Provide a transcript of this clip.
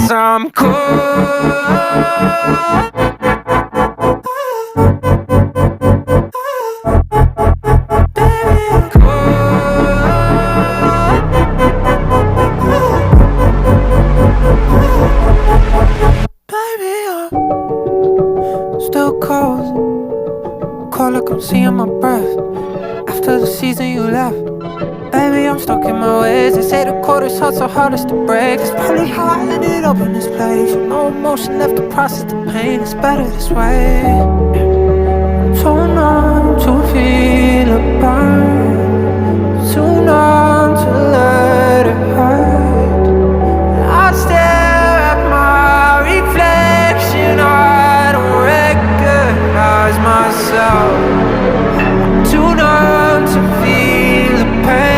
'cause I'm cold. Still cold, cold like I'm seeing my breath. After the season you left, baby, I'm stuck in my ways. They say the coldest heart's the hardest to break. That's probably how I ended up in this place. With no emotion left to process the pain. It's better this way. I'm too numb to feel a burn.